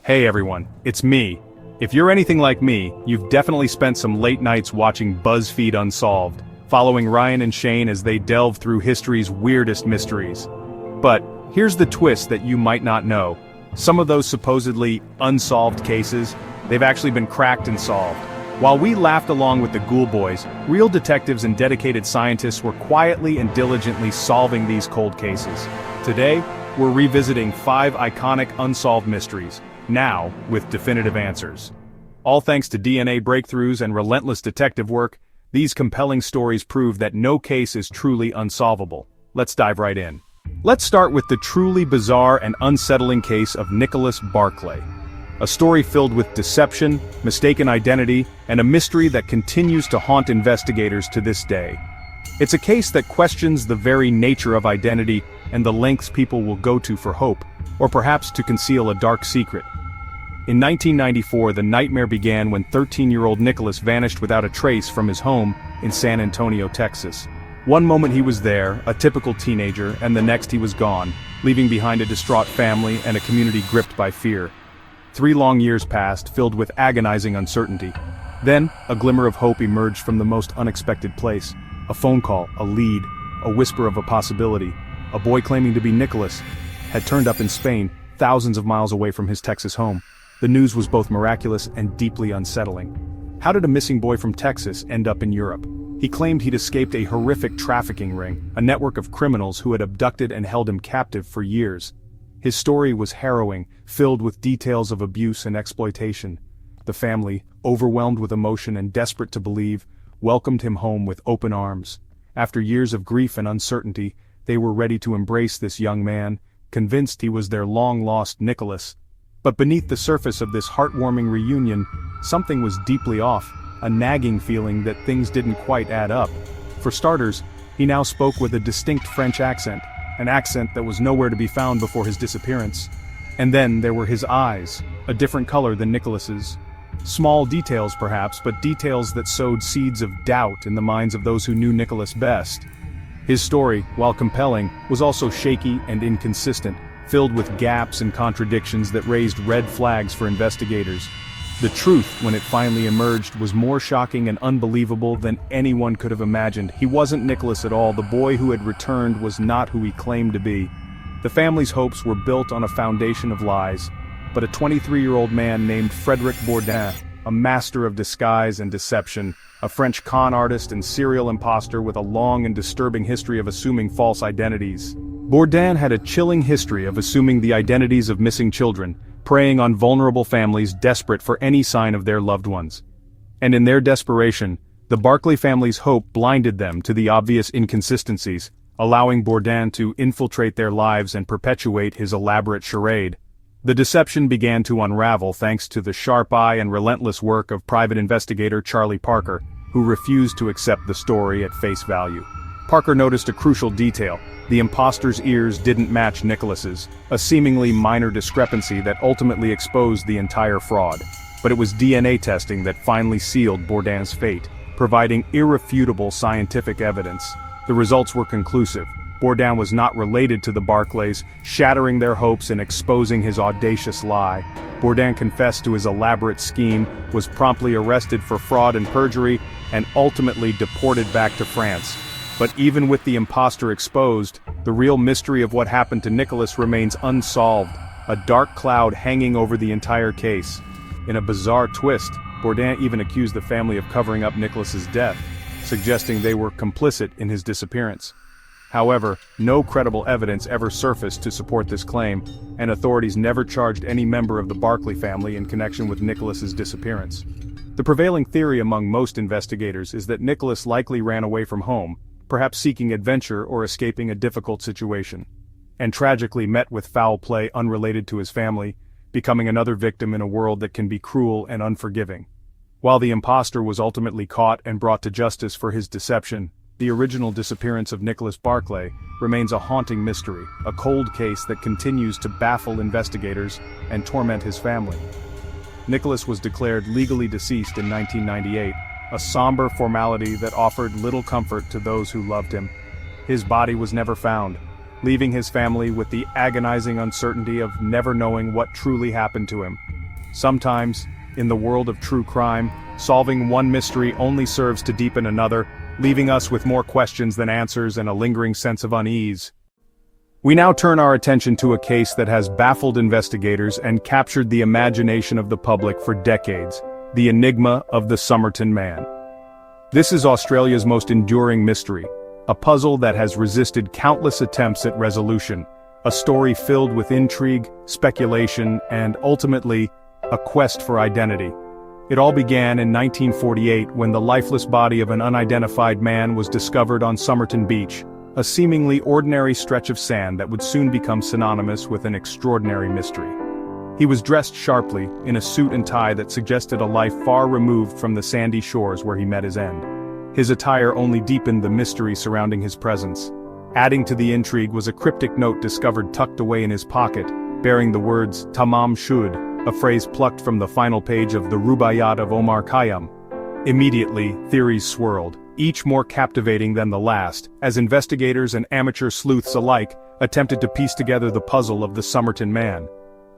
Hey everyone, it's me. If you're anything like me, you've definitely spent some late nights watching BuzzFeed Unsolved, following Ryan and Shane as they delve through history's weirdest mysteries. But here's the twist that you might not know. Some of those supposedly unsolved cases, they've actually been cracked and solved. While we laughed along with the Ghoul Boys, real detectives and dedicated scientists were quietly and diligently solving these cold cases. Today, we're revisiting 5 iconic unsolved mysteries, now with definitive answers. All thanks to DNA breakthroughs and relentless detective work, these compelling stories prove that no case is truly unsolvable. Let's dive right in. Let's start with the truly bizarre and unsettling case of Nicholas Barclay. A story filled with deception, mistaken identity, and a mystery that continues to haunt investigators to this day. It's a case that questions the very nature of identity and the lengths people will go to for hope, or perhaps to conceal a dark secret. In 1994, the nightmare began when 13-year-old Nicholas vanished without a trace from his home in San Antonio, Texas. One moment he was there, a typical teenager, and the next he was gone, leaving behind a distraught family and a community gripped by fear. 3 long years passed, filled with agonizing uncertainty. Then, a glimmer of hope emerged from the most unexpected place. A phone call, a lead, a whisper of a possibility. A boy claiming to be Nicholas had turned up in Spain, thousands of miles away from his Texas home. The news was both miraculous and deeply unsettling. How did a missing boy from Texas end up in Europe? He claimed he'd escaped a horrific trafficking ring, a network of criminals who had abducted and held him captive for years. His story was harrowing, filled with details of abuse and exploitation. The family, overwhelmed with emotion and desperate to believe, welcomed him home with open arms. After years of grief and uncertainty, they were ready to embrace this young man, convinced he was their long-lost Nicholas. But beneath the surface of this heartwarming reunion, something was deeply off, a nagging feeling that things didn't quite add up. For starters, he now spoke with a distinct French accent, an accent that was nowhere to be found before his disappearance. And then there were his eyes, a different color than Nicholas's. Small details perhaps, but details that sowed seeds of doubt in the minds of those who knew Nicholas best. His story, while compelling, was also shaky and inconsistent, filled with gaps and contradictions that raised red flags for investigators. The truth, when it finally emerged, was more shocking and unbelievable than anyone could have imagined. He wasn't Nicholas at all. The boy who had returned was not who he claimed to be. The family's hopes were built on a foundation of lies. But a 23-year-old man named Frédéric Bourdin, a master of disguise and deception, a French con artist and serial imposter with a long and disturbing history of assuming false identities. Bourdin had a chilling history of assuming the identities of missing children, preying on vulnerable families desperate for any sign of their loved ones. And in their desperation, the Barclay family's hope blinded them to the obvious inconsistencies, allowing Bourdin to infiltrate their lives and perpetuate his elaborate charade. The deception began to unravel thanks to the sharp eye and relentless work of private investigator Charlie Parker, who refused to accept the story at face value. Parker noticed a crucial detail: the imposter's ears didn't match Nicholas's, a seemingly minor discrepancy that ultimately exposed the entire fraud. But it was DNA testing that finally sealed Bourdin's fate, providing irrefutable scientific evidence. The results were conclusive. Bourdin was not related to the Barclays, shattering their hopes and exposing his audacious lie. Bourdin confessed to his elaborate scheme, was promptly arrested for fraud and perjury, and ultimately deported back to France. But even with the imposter exposed, the real mystery of what happened to Nicholas remains unsolved, a dark cloud hanging over the entire case. In a bizarre twist, Bourdin even accused the family of covering up Nicholas's death, suggesting they were complicit in his disappearance. However, no credible evidence ever surfaced to support this claim, and authorities never charged any member of the Barclay family in connection with Nicholas's disappearance. The prevailing theory among most investigators is that Nicholas likely ran away from home, perhaps seeking adventure or escaping a difficult situation, and tragically met with foul play unrelated to his family, becoming another victim in a world that can be cruel and unforgiving. While the imposter was ultimately caught and brought to justice for his deception, the original disappearance of Nicholas Barclay remains a haunting mystery, a cold case that continues to baffle investigators and torment his family. Nicholas was declared legally deceased in 1998, a somber formality that offered little comfort to those who loved him. His body was never found, leaving his family with the agonizing uncertainty of never knowing what truly happened to him. Sometimes, in the world of true crime, solving one mystery only serves to deepen another, leaving us with more questions than answers and a lingering sense of unease. We now turn our attention to a case that has baffled investigators and captured the imagination of the public for decades: the Enigma of the Summerton Man. This is Australia's most enduring mystery, a puzzle that has resisted countless attempts at resolution, a story filled with intrigue, speculation, and, ultimately, a quest for identity. It all began in 1948 when the lifeless body of an unidentified man was discovered on Summerton Beach, a seemingly ordinary stretch of sand that would soon become synonymous with an extraordinary mystery. He was dressed sharply, in a suit and tie that suggested a life far removed from the sandy shores where he met his end. His attire only deepened the mystery surrounding his presence. Adding to the intrigue was a cryptic note discovered tucked away in his pocket, bearing the words "Tamam Shud," a phrase plucked from the final page of the Rubaiyat of Omar Khayyam. Immediately, theories swirled, each more captivating than the last, as investigators and amateur sleuths alike attempted to piece together the puzzle of the Summerton Man.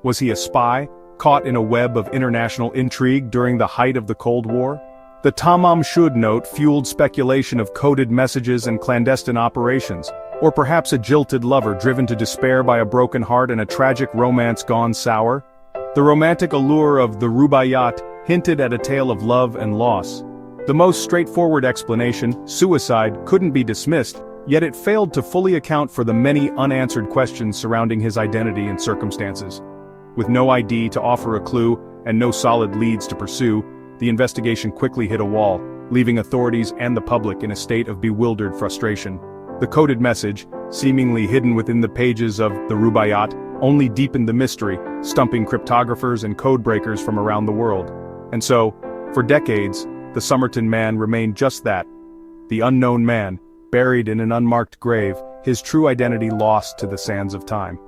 Was he a spy, caught in a web of international intrigue during the height of the Cold War? The Tamam Shud note fueled speculation of coded messages and clandestine operations, or perhaps a jilted lover driven to despair by a broken heart and a tragic romance gone sour? The romantic allure of the Rubaiyat hinted at a tale of love and loss. The most straightforward explanation, suicide, couldn't be dismissed, yet it failed to fully account for the many unanswered questions surrounding his identity and circumstances. With no ID to offer a clue, and no solid leads to pursue, the investigation quickly hit a wall, leaving authorities and the public in a state of bewildered frustration. The coded message, seemingly hidden within the pages of the Rubaiyat, only deepened the mystery, stumping cryptographers and codebreakers from around the world. And so, for decades, the Summerton Man remained just that: the unknown man, buried in an unmarked grave, his true identity lost to the sands of time.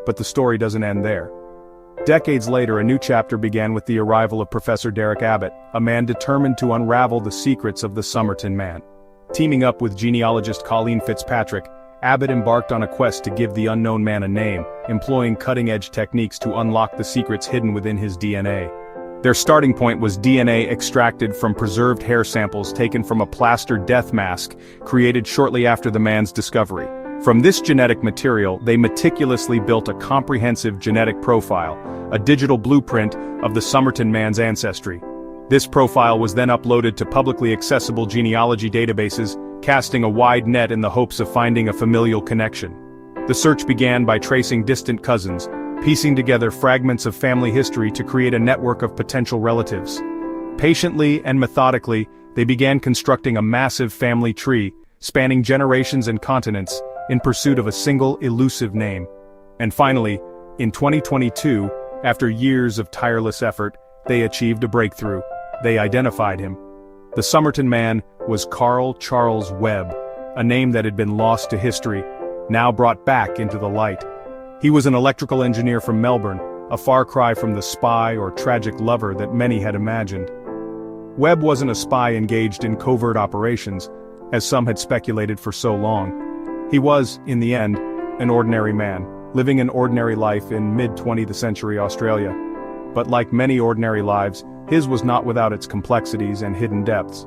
But the story doesn't end there. Decades later, a new chapter began with the arrival of Professor Derek Abbott, a man determined to unravel the secrets of the Summerton Man. Teaming up with genealogist Colleen Fitzpatrick, Abbott embarked on a quest to give the unknown man a name, employing cutting-edge techniques to unlock the secrets hidden within his DNA. Their starting point was DNA extracted from preserved hair samples taken from a plaster death mask created shortly after the man's discovery. From this genetic material, they meticulously built a comprehensive genetic profile, a digital blueprint of the Summerton Man's ancestry. This profile was then uploaded to publicly accessible genealogy databases, casting a wide net in the hopes of finding a familial connection. The search began by tracing distant cousins, piecing together fragments of family history to create a network of potential relatives. Patiently and methodically, they began constructing a massive family tree, spanning generations and continents, in pursuit of a single elusive name. And finally, in 2022, after years of tireless effort, they achieved a breakthrough. They identified him. The Summerton Man was Carl Charles Webb, a name that had been lost to history, now brought back into the light. He was an electrical engineer from Melbourne, a far cry from the spy or tragic lover that many had imagined. Webb wasn't a spy engaged in covert operations, as some had speculated for so long. He was, in the end, an ordinary man, living an ordinary life in mid-20th century Australia. But like many ordinary lives, his was not without its complexities and hidden depths.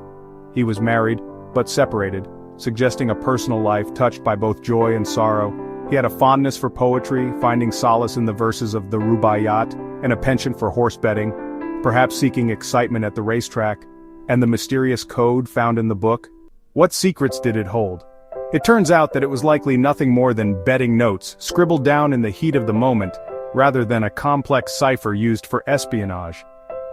He was married, but separated, suggesting a personal life touched by both joy and sorrow. He had a fondness for poetry, finding solace in the verses of the Rubaiyat, and a penchant for horse betting, perhaps seeking excitement at the racetrack. And the mysterious code found in the book? What secrets did it hold? It turns out that it was likely nothing more than betting notes, scribbled down in the heat of the moment, rather than a complex cipher used for espionage.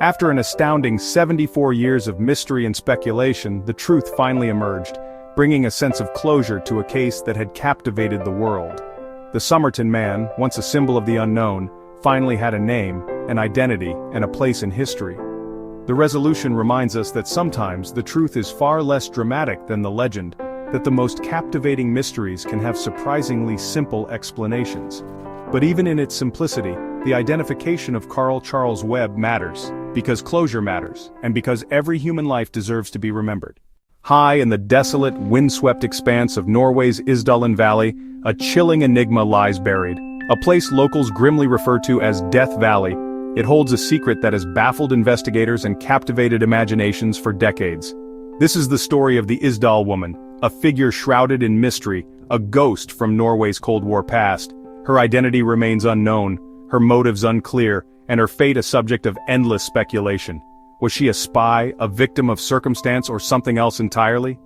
After an astounding 74 years of mystery and speculation, the truth finally emerged, bringing a sense of closure to a case that had captivated the world. The Summerton Man, once a symbol of the unknown, finally had a name, an identity, and a place in history. The resolution reminds us that sometimes the truth is far less dramatic than the legend, that the most captivating mysteries can have surprisingly simple explanations. But even in its simplicity, the identification of Carl Charles Webb matters, because closure matters, and because every human life deserves to be remembered. High in the desolate, windswept expanse of Norway's Isdall Valley, a chilling enigma lies buried, a place locals grimly refer to as Death Valley, It holds a secret that has baffled investigators and captivated imaginations for decades. This is the story of the Isdall Woman, a figure shrouded in mystery, a ghost from Norway's Cold War past. Her identity remains unknown, her motives unclear, and her fate a subject of endless speculation. Was she a spy, a victim of circumstance, or something else entirely?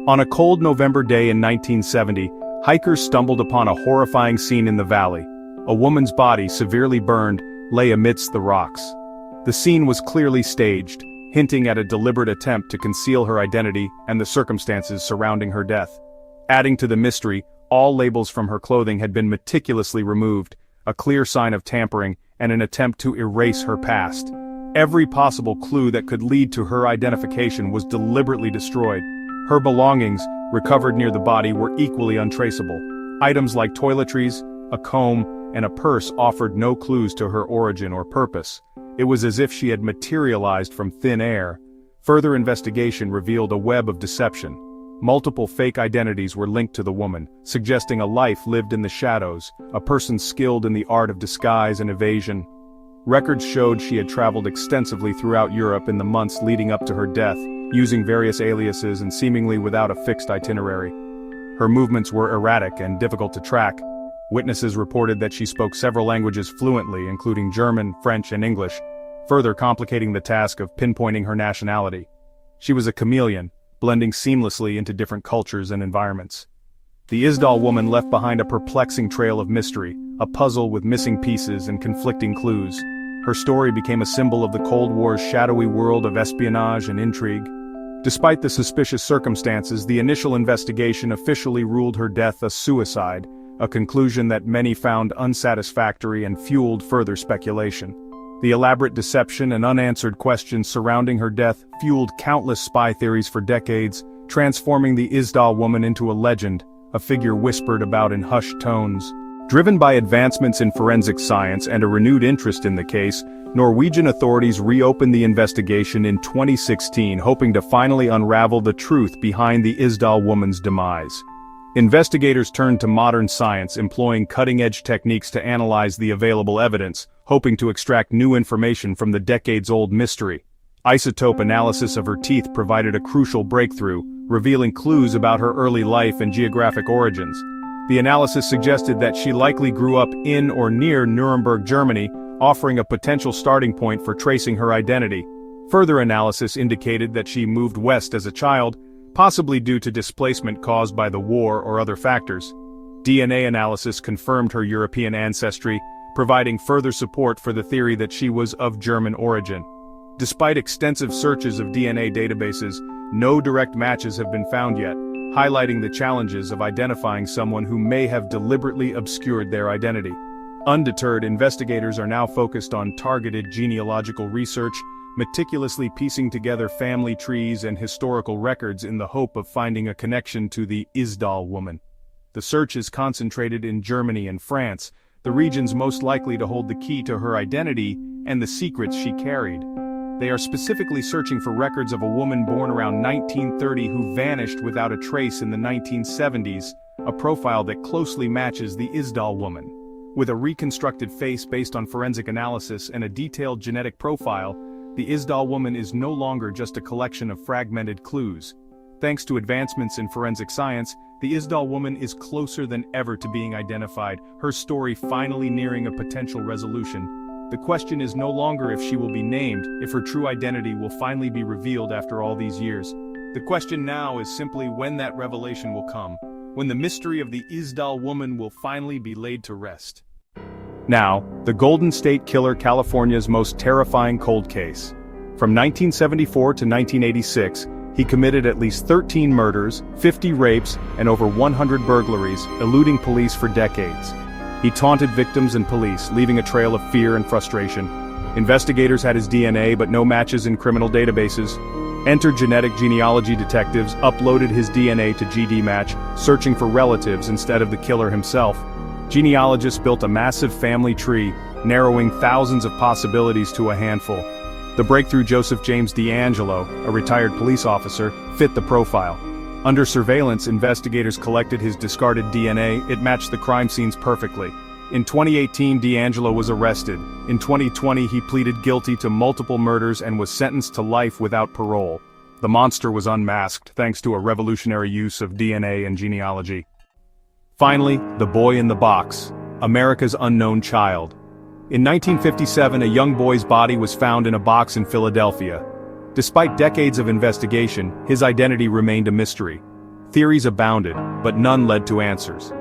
On a cold November day in 1970, hikers stumbled upon a horrifying scene in the valley. A woman's body, severely burned, lay amidst the rocks. The scene was clearly staged, hinting at a deliberate attempt to conceal her identity and the circumstances surrounding her death. Adding to the mystery, all labels from her clothing had been meticulously removed, a clear sign of tampering and an attempt to erase her past. Every possible clue that could lead to her identification was deliberately destroyed. Her belongings, recovered near the body, were equally untraceable. Items like toiletries, a comb, and a purse offered no clues to her origin or purpose. It was as if she had materialized from thin air. Further investigation revealed a web of deception. Multiple fake identities were linked to the woman, suggesting a life lived in the shadows, a person skilled in the art of disguise and evasion. Records showed she had traveled extensively throughout Europe in the months leading up to her death, using various aliases and seemingly without a fixed itinerary. Her movements were erratic and difficult to track. Witnesses reported that she spoke several languages fluently, including German, French, and English, further complicating the task of pinpointing her nationality. She was a chameleon, blending seamlessly into different cultures and environments. The Isdall Woman left behind a perplexing trail of mystery, a puzzle with missing pieces and conflicting clues. Her story became a symbol of the Cold War's shadowy world of espionage and intrigue. Despite the suspicious circumstances, the initial investigation officially ruled her death a suicide, a conclusion that many found unsatisfactory and fueled further speculation. The elaborate deception and unanswered questions surrounding her death fueled countless spy theories for decades, transforming the Isdall Woman into a legend, a figure whispered about in hushed tones. Driven by advancements in forensic science and a renewed interest in the case, Norwegian authorities reopened the investigation in 2016, hoping to finally unravel the truth behind the Isdall Woman's demise. Investigators turned to modern science, employing cutting-edge techniques to analyze the available evidence, hoping to extract new information from the decades-old mystery. Isotope analysis of her teeth provided a crucial breakthrough, revealing clues about her early life and geographic origins. The analysis suggested that she likely grew up in or near Nuremberg, Germany, offering a potential starting point for tracing her identity. Further analysis indicated that she moved west as a child, possibly due to displacement caused by the war or other factors. DNA analysis confirmed her European ancestry, providing further support for the theory that she was of German origin. Despite extensive searches of DNA databases, no direct matches have been found yet, highlighting the challenges of identifying someone who may have deliberately obscured their identity. Undeterred, investigators are now focused on targeted genealogical research, meticulously piecing together family trees and historical records in the hope of finding a connection to the Isdall Woman. The search is concentrated in Germany and France, the regions most likely to hold the key to her identity and the secrets she carried. They are specifically searching for records of a woman born around 1930 who vanished without a trace in the 1970s, a profile that closely matches the Isdall Woman. With a reconstructed face based on forensic analysis and a detailed genetic profile, the Isdall Woman is no longer just a collection of fragmented clues. Thanks to advancements in forensic science, the Isdall Woman is closer than ever to being identified, her story finally nearing a potential resolution. The question is no longer if she will be named, if her true identity will finally be revealed after all these years. The question now is simply when that revelation will come, when the mystery of the Isdall Woman will finally be laid to rest. Now, the Golden State Killer, California's most terrifying cold case. From 1974 to 1986, he committed at least 13 murders, 50 rapes, and over 100 burglaries, eluding police for decades. He taunted victims and police, leaving a trail of fear and frustration. Investigators had his DNA but no matches in criminal databases. Enter genetic genealogy detectives uploaded his DNA to GDmatch, searching for relatives instead of the killer himself. Genealogists built a massive family tree, narrowing thousands of possibilities to a handful. The breakthrough Joseph James D'Angelo, a retired police officer, fit the profile. Under surveillance, investigators collected his discarded DNA. It matched the crime scenes perfectly. In 2018, D'Angelo was arrested. In 2020, he pleaded guilty to multiple murders and was sentenced to life without parole. The monster was unmasked thanks to a revolutionary use of DNA and genealogy. Finally, the boy in the box, America's unknown child. In 1957, a young boy's body was found in a box in Philadelphia. Despite decades of investigation, his identity remained a mystery. Theories abounded, but none led to answers.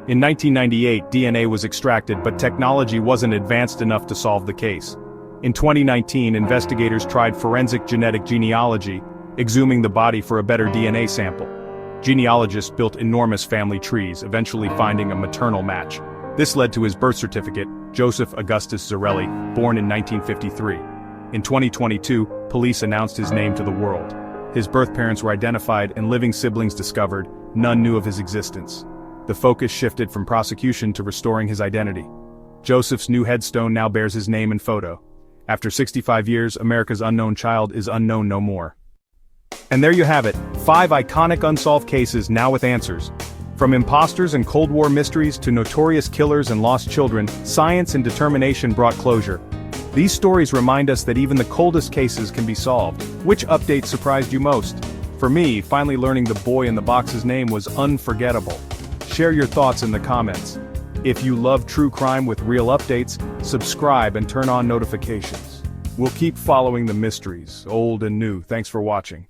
In 1998, DNA was extracted, but technology wasn't advanced enough to solve the case. In 2019, investigators tried forensic genetic genealogy, exhuming the body for a better DNA sample. Genealogists built enormous family trees, eventually finding a maternal match. This led to his birth certificate, Joseph Augustus Zarelli, born in 1953. In 2022, police announced his name to the world. His birth parents were identified and living siblings discovered. None knew of his existence. The focus shifted from prosecution to restoring his identity. Joseph's new headstone now bears his name and photo. After 65 years, America's unknown child is unknown no more. And there you have it, 5 iconic unsolved cases now with answers. From imposters and Cold War mysteries to notorious killers and lost children, science and determination brought closure. These stories remind us that even the coldest cases can be solved. Which update surprised you most? For me, finally learning the boy in the box's name was unforgettable. Share your thoughts in the comments. If you love true crime with real updates, subscribe and turn on notifications. We'll keep following the mysteries, old and new. Thanks for watching.